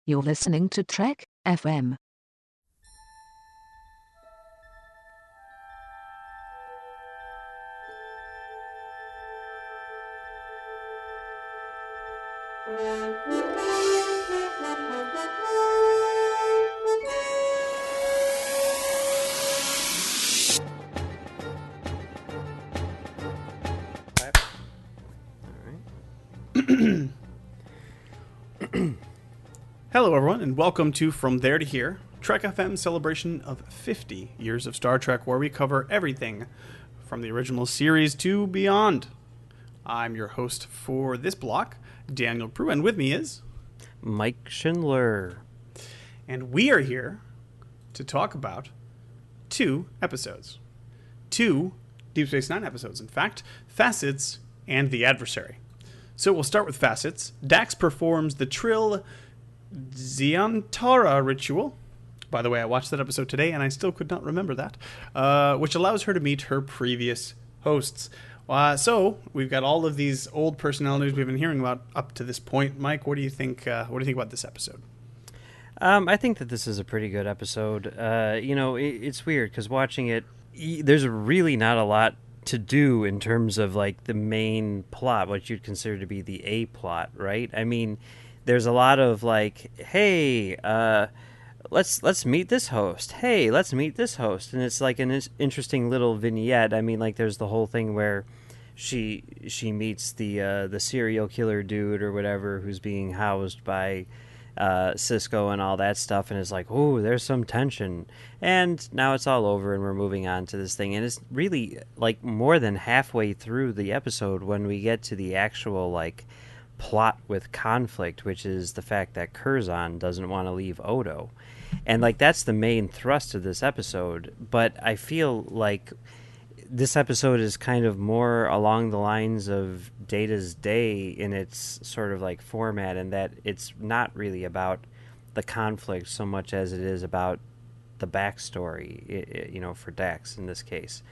You're listening to Trek FM. Hello, everyone, and welcome to From There to Here, Trek FM's celebration of 50 years of Star Trek, where we cover everything from the original series to beyond. I'm your host for this block, Daniel Proulx, and with me is Mike Schindler. And we are here to talk about two episodes. Two Deep Space Nine episodes, in fact, Facets and The Adversary. So we'll start with Facets. Dax performs the Trill Ziantara ritual. By the way, I watched that episode today and I still could not remember that, which allows her to meet her previous hosts. So we've got all of these old personalities we've been hearing about up to this point. Mike, what do you think? What do you think about this episode? I think that this is a pretty good episode. It's weird because watching it, there's really not a lot to do in terms of like the main plot, what you'd consider to be the A plot, right? I mean, there's a lot of like, hey, let's meet this host. Hey, let's meet this host, and it's like an interesting little vignette. I mean, like there's the whole thing where she meets the serial killer dude or whatever who's being housed by Cisco and all that stuff, and it's like, oh, there's some tension, and now it's all over and we're moving on to this thing, and it's really like more than halfway through the episode when we get to the actual like plot with conflict, which is the fact that Curzon doesn't want to leave Odo, and like that's the main thrust of this episode. But I feel like this episode is kind of more along the lines of Data's Day in its sort of like format, and that it's not really about the conflict so much as it is about the backstory, for Dax in this case.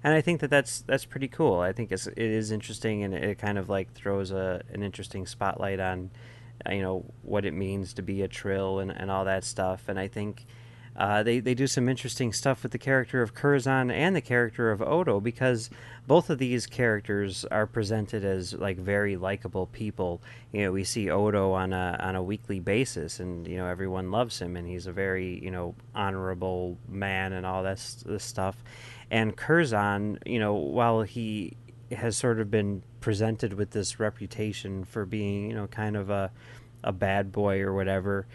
And I think that that's pretty cool. I think it is interesting, and it kind of like throws an interesting spotlight on, what it means to be a Trill and all that stuff. And I think they do some interesting stuff with the character of Curzon and the character of Odo, because both of these characters are presented as like very likable people. We see Odo on a weekly basis, and everyone loves him, and he's a very honorable man and all this stuff. And Curzon, while he has sort of been presented with this reputation for being kind of a bad boy or whatever,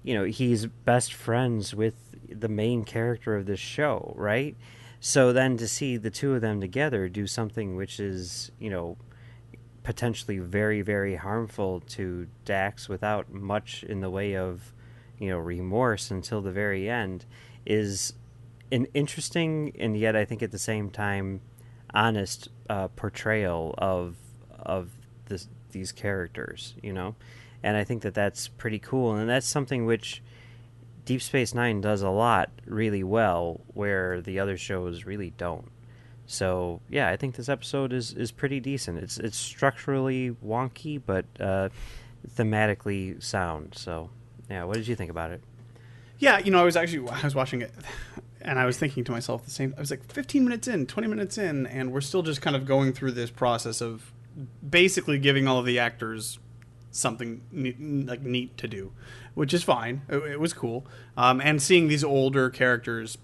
he's best friends with the main character of this show, right? So then to see the two of them together do something which is, potentially very, very harmful to Dax without much in the way of, remorse until the very end is an interesting and yet I think at the same time honest portrayal of these characters, and I think that that's pretty cool, and that's something which Deep Space Nine does a lot really well, where the other shows really don't. So yeah, I think this episode is pretty decent. It's structurally wonky, but thematically sound. So yeah, what did you think about it? Yeah, I was watching it, and I was thinking to myself the same. I was like 15 minutes in, 20 minutes in, and we're still just kind of going through this process of basically giving all of the actors something neat to do, which is fine. It was cool, and seeing these older characters,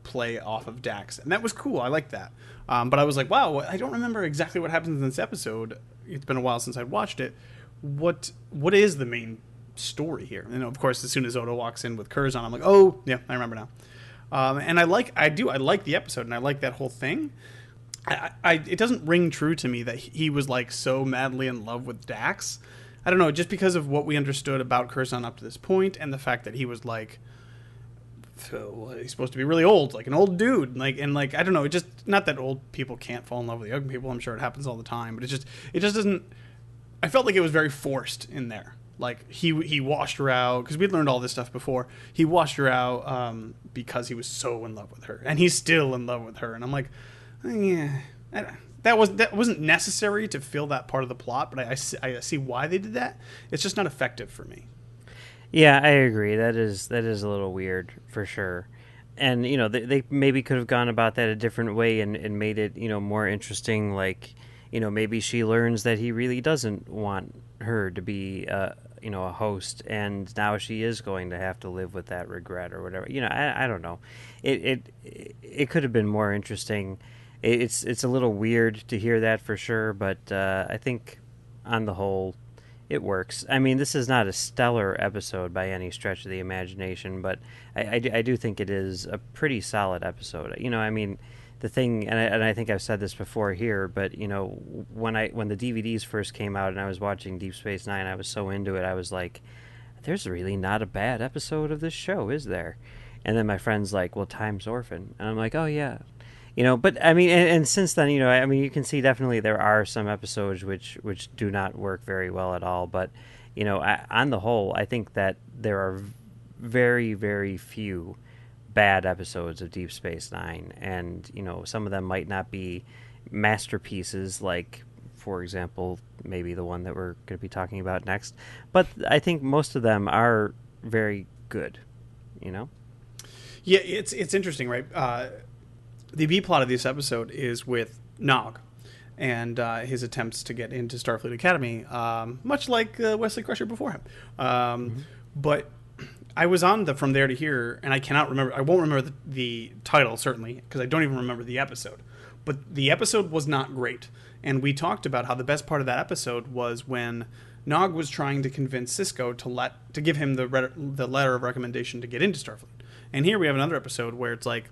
play off of Dax, and that was cool. I liked that. But I was like, wow, I don't remember exactly what happens in this episode. It's been a while since I'd watched it. What is the main story here? And of course, as soon as Odo walks in with Curzon, I'm like, oh yeah, I remember now. And I like the episode, and I like that whole thing. It doesn't ring true to me that he was like so madly in love with Dax. I don't know, just because of what we understood about Curzon up to this point, and the fact that he was like, he's supposed to be really old, like an old dude, I don't know, it just, not that old people can't fall in love with young people. I'm sure it happens all the time, but it just doesn't. I felt like it was very forced in there. Like he washed her out because we'd learned all this stuff before. He washed her out because he was so in love with her, and he's still in love with her. And I'm like, yeah, that wasn't necessary to fill that part of the plot, but I see why they did that. It's just not effective for me. Yeah, I agree. That is a little weird for sure. And they maybe could have gone about that a different way and made it more interesting. Like maybe she learns that he really doesn't want her to be a host, and now she is going to have to live with that regret or whatever. I don't know. It could have been more interesting. It's a little weird to hear that for sure, but I think on the whole it works. I mean, this is not a stellar episode by any stretch of the imagination, but I do think it is a pretty solid episode. I mean, the thing, and I think I've said this before here, but when the DVDs first came out and I was watching Deep Space Nine, I was so into it. I was like, "There's really not a bad episode of this show, is there?" And then my friend's like, "Well, Time's Orphan," and I'm like, "Oh yeah." But I mean, and since then, I mean, you can see definitely there are some episodes which do not work very well at all. But on the whole, I think that there are very, very few bad episodes of Deep Space Nine, and some of them might not be masterpieces, like, for example, maybe the one that we're going to be talking about next. But I think most of them are very good. Yeah, it's interesting, right? The B plot of this episode is with Nog and his attempts to get into Starfleet Academy, much like Wesley Crusher before him. But I was on the From There to Here, and I cannot remember. I won't remember the title, certainly, because I don't even remember the episode. But the episode was not great. And we talked about how the best part of that episode was when Nog was trying to convince Sisko to give him the letter of recommendation to get into Starfleet. And here we have another episode where it's like,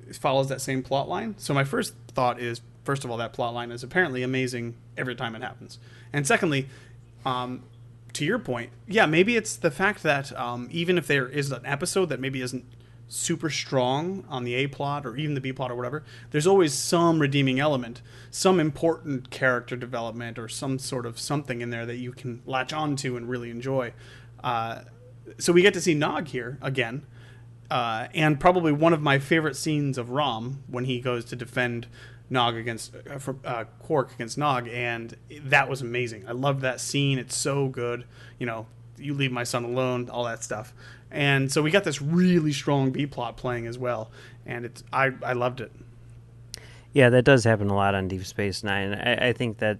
it follows that same plot line. So my first thought is, first of all, that plot line is apparently amazing every time it happens. And secondly, to your point, yeah, maybe it's the fact that even if there is an episode that maybe isn't super strong on the A plot or even the B plot or whatever, there's always some redeeming element, some important character development or some sort of something in there that you can latch onto and really enjoy. So we get to see Nog here again. And probably one of my favorite scenes of Rom when he goes to defend Nog against Quark against Nog, and that was amazing. I loved that scene. It's so good. You leave my son alone, all that stuff. And so we got this really strong B plot playing as well, and I loved it. Yeah, that does happen a lot on Deep Space Nine. I think that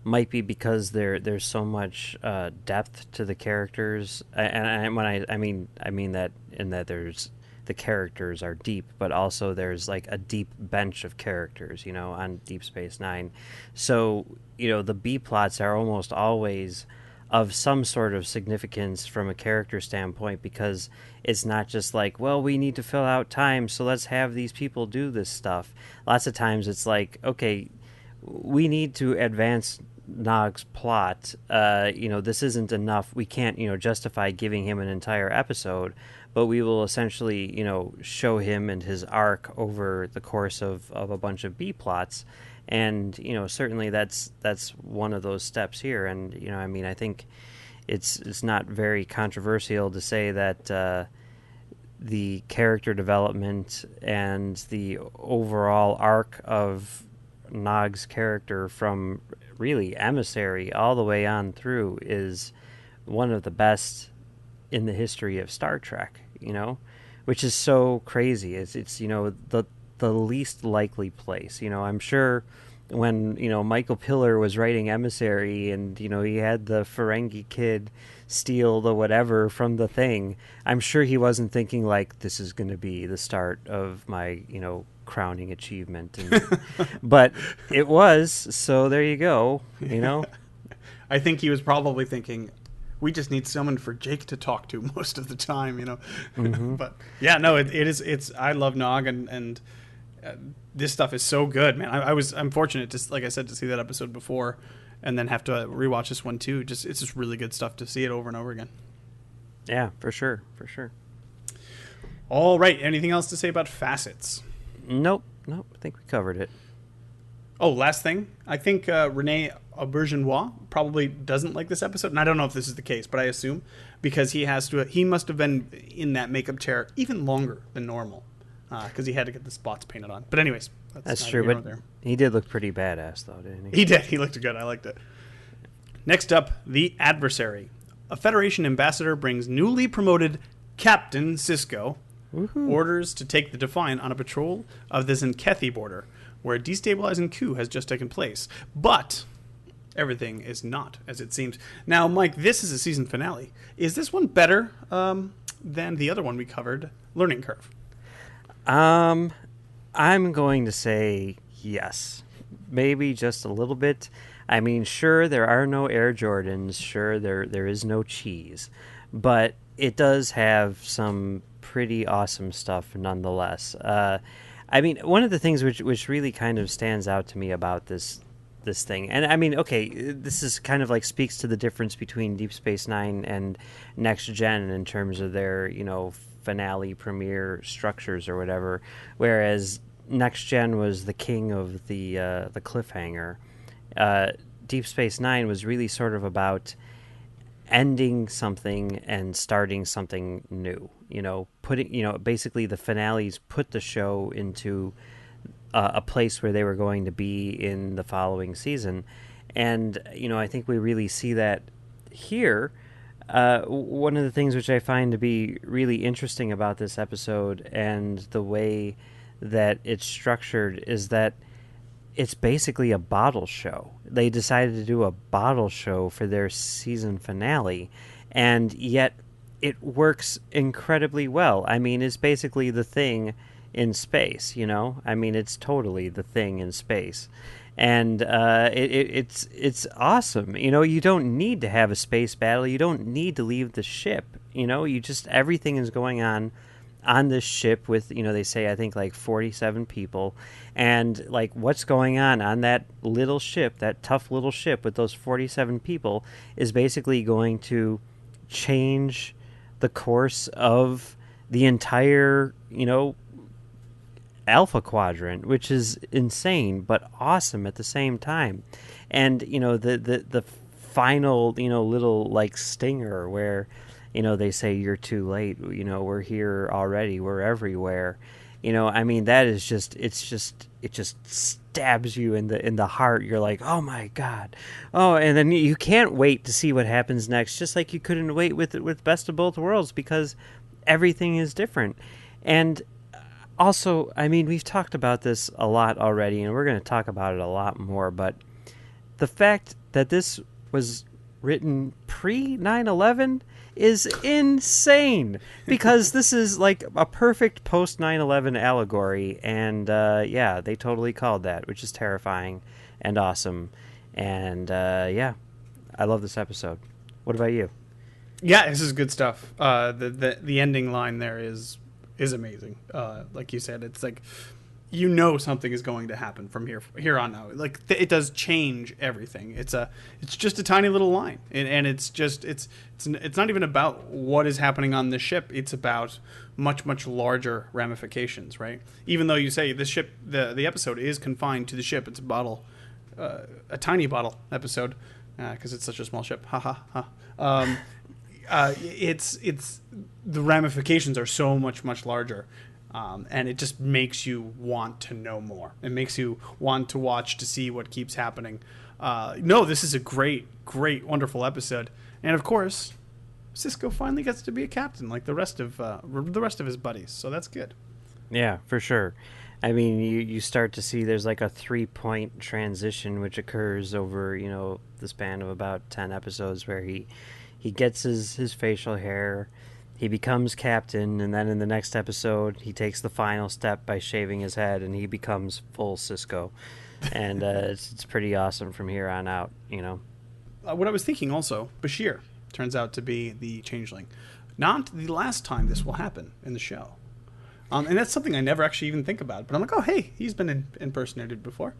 might be because there's so much depth to the characters, and when I mean that in that there's the characters are deep, but also there's like a deep bench of characters, on Deep Space Nine. So the B plots are almost always of some sort of significance from a character standpoint, because it's not just like, well, we need to fill out time, so let's have these people do this stuff. Lots of times it's like, okay, we need to advance Nog's plot. This isn't enough. We can't, justify giving him an entire episode, but we will essentially, show him and his arc over the course of a bunch of B plots. And, certainly that's one of those steps here. And, I think it's not very controversial to say that the character development and the overall arc of Nog's character from really Emissary all the way on through is one of the best in the history of Star Trek, which is so crazy. It's the least likely place. I'm sure when Michael Piller was writing Emissary and he had the Ferengi kid steal the whatever from the thing, I'm sure he wasn't thinking like, this is going to be the start of my crowning achievement, but it was. So there you go. I think he was probably thinking, we just need someone for Jake to talk to most of the time, Mm-hmm. But yeah, no, it's I love Nog, and this stuff is so good, man. I'm fortunate to, like I said, to see that episode before and then have to rewatch this one too. It's just really good stuff to see it over and over again. Yeah, for sure. All right, anything else to say about Facets? Nope. I think we covered it. Oh, last thing. I think Rene Auberjonois probably doesn't like this episode, and I don't know if this is the case, but I assume because he must have been in that makeup chair even longer than normal because he had to get the spots painted on. But anyways, that's true. But he did look pretty badass, though, didn't he? He did. He looked good. I liked it. Next up, The Adversary. A Federation ambassador brings newly promoted Captain Sisko orders to take the Defiant on a patrol of the Zenkethi border, where a destabilizing coup has just taken place. But everything is not as it seems. Now, Mike, this is a season finale. Is this one better than the other one we covered, Learning Curve? I'm going to say yes. Maybe just a little bit. I mean, sure, there are no Air Jordans. Sure, there is no cheese. But it does have some pretty awesome stuff nonetheless. I mean, one of the things which really kind of stands out to me about this thing, and I mean, okay, this is kind of like speaks to the difference between Deep Space Nine and Next Gen in terms of their, finale premiere structures or whatever, whereas Next Gen was the king of the cliffhanger. Deep Space Nine was really sort of about ending something and starting something new. Basically the finales put the show into a place where they were going to be in the following season. And, I think we really see that here. One of the things which I find to be really interesting about this episode and the way that it's structured is that it's basically a bottle show. They decided to do a bottle show for their season finale, and yet it works incredibly well. I mean, it's basically The Thing in space, I mean, it's totally The Thing in space. And it's awesome. You don't need to have a space battle. You don't need to leave the ship. Everything is going on this ship with, they say, I think, like 47 people. And, like, what's going on that little ship, that tough little ship with those 47 people, is basically going to change the course of the entire, Alpha Quadrant, which is insane but awesome at the same time. And the final little like stinger where they say you're too late, we're here already, we're everywhere. I mean, that is it just stabs you in the heart. You're like, oh my god. Oh, and then you can't wait to see what happens next, just like you couldn't wait with Best of Both Worlds, because everything is different. And also, I mean, we've talked about this a lot already, and we're going to talk about it a lot more, but the fact that this was written pre-9/11 is insane, because this is like a perfect post-9/11 allegory, and yeah, they totally called that, which is terrifying and awesome. And yeah, I love this episode. What about you? Yeah, this is good stuff. The ending line there is amazing. Like you said, it's like something is going to happen from here on out. Like it does change everything. It's just a tiny little line, and it's not even about what is happening on the ship. It's about much larger ramifications, right? Even though you say the ship, the episode is confined to the ship. It's a tiny bottle episode because it's such a small ship. Ha ha ha. It's the ramifications are so much larger, and it just makes you want to know more. It makes you want to watch to see what keeps happening. No, this is a great, wonderful episode, and of course, Sisko finally gets to be a captain like the rest of his buddies. So that's good. Yeah, for sure. I mean, you start to see there's like a 3-point transition which occurs over the span of about 10 episodes where he gets his facial hair, he becomes captain, and then in the next episode, he takes the final step by shaving his head, and he becomes full Sisko. And it's pretty awesome from here on out, What I was thinking also, Bashir turns out to be the changeling. Not the last time this will happen in the show. And that's something I never actually even think about. But I'm like, oh, hey, he's been impersonated before.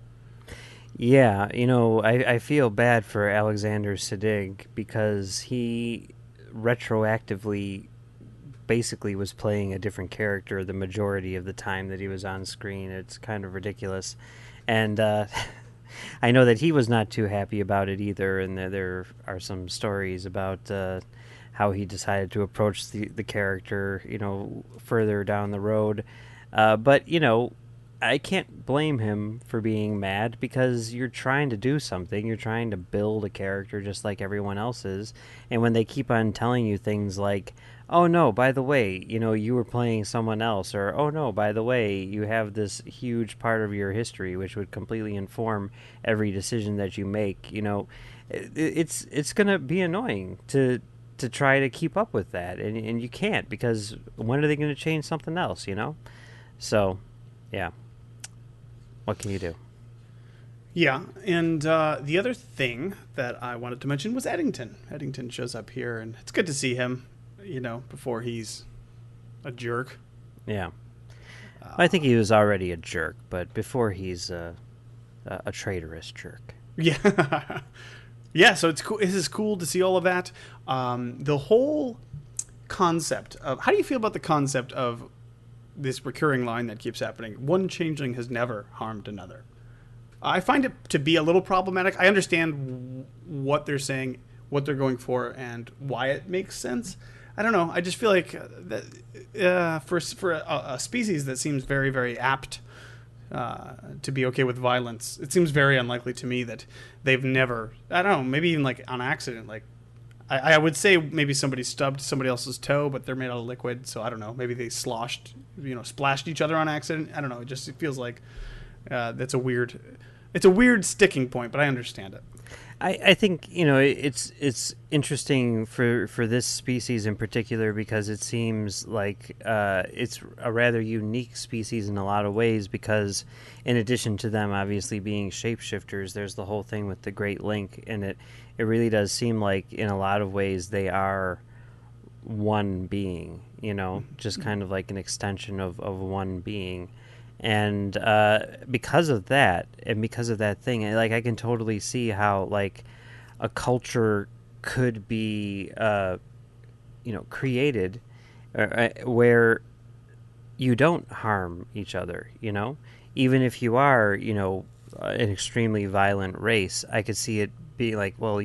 Yeah, I feel bad for Alexander Siddig because he retroactively basically was playing a different character the majority of the time that he was on screen. It's kind of ridiculous. And I know that he was not too happy about it either, and there are some stories about how he decided to approach the character, further down the road. But, I can't blame him for being mad because you're trying to do something. You're trying to build a character just like everyone else is. And when they keep on telling you things like, oh no, by the way, you were playing someone else, or oh no, by the way, you have this huge part of your history which would completely inform every decision that you make, it's going to be annoying to try to keep up with that. And you can't, because when are they going to change something else, So, yeah. What can you do? Yeah, and the other thing that I wanted to mention was Eddington. Eddington shows up here, and it's good to see him, before he's a jerk. Yeah. I think he was already a jerk, but before he's a traitorous jerk. Yeah. Yeah, so it's cool. This is cool to see all of that. The whole concept of... How do you feel about the concept of this recurring line that keeps happening? One changeling has never harmed another. I find it to be a little problematic. I understand what they're saying, what they're going for, and why it makes sense. I don't know. I just feel like that, for a species that seems very, very apt to be okay with violence, it seems very unlikely to me that they've never... I don't know, maybe even like on accident, like... I would say maybe somebody stubbed somebody else's toe, but they're made out of liquid, so I don't know. Maybe they splashed each other on accident. I don't know. It feels like that's a weird... It's a weird sticking point, but I understand it. I think, it's interesting for this species in particular because it seems like it's a rather unique species in a lot of ways because in addition to them obviously being shapeshifters, there's the whole thing with the Great Link, and it really does seem like in a lot of ways they are one being, just kind of like an extension of one being. And because of that, and because of that thing, like I can totally see how like a culture could be, created where you don't harm each other. Even if you are, an extremely violent race, I could see it be like, well,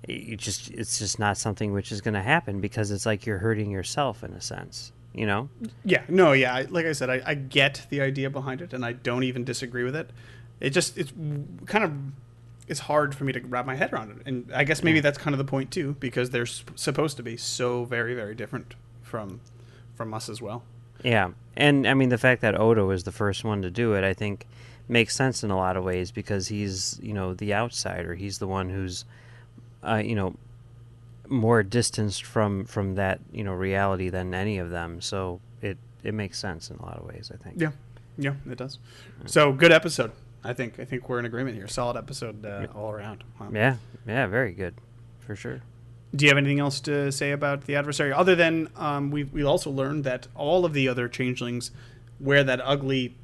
it's just not something which is going to happen because it's like you're hurting yourself in a sense. Yeah, no, yeah. Like I said, I get the idea behind it, and I don't even disagree with it. It's kind of, it's hard for me to wrap my head around it, and I guess maybe that's kind of the point too, because they're supposed to be so very, very different from us as well. Yeah, and I mean the fact that Odo is the first one to do it, I think, makes sense in a lot of ways because he's the outsider. He's the one who's more distanced from that reality than any of them, so it makes sense in a lot of ways, I think. Yeah, it does. So good episode. I think we're in agreement here. Solid episode all around. Wow. Yeah, very good for sure. Do you have anything else to say about the Adversary other than we also learned that all of the other changelings wear that ugly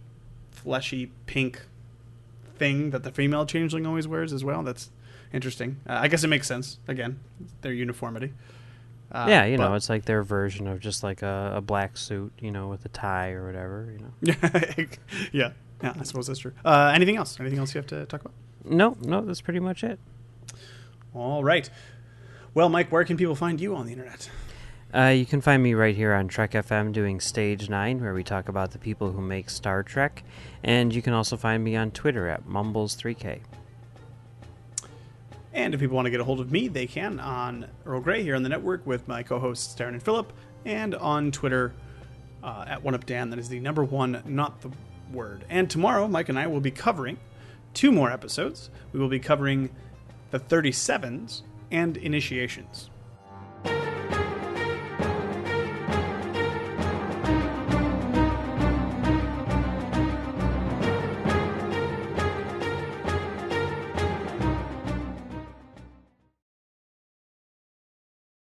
fleshy pink thing that the female changeling always wears as well? That's interesting. I guess it makes sense. Again, their uniformity. Yeah, it's like their version of just like a black suit, with a tie or whatever, Yeah, I suppose that's true. Anything else? Anything else you have to talk about? No, that's pretty much it. All right. Well, Mike, where can people find you on the internet? You can find me right here on Trek FM doing Stage 9, where we talk about the people who make Star Trek. And you can also find me on Twitter at Mumbles3K. And if people want to get a hold of me, they can on Earl Grey here on the network with my co-hosts Darren and Philip, and on Twitter at OneUpDan. That is the number one, not the word. And tomorrow, Mike and I will be covering 2 more episodes. We will be covering the 37s and Initiations.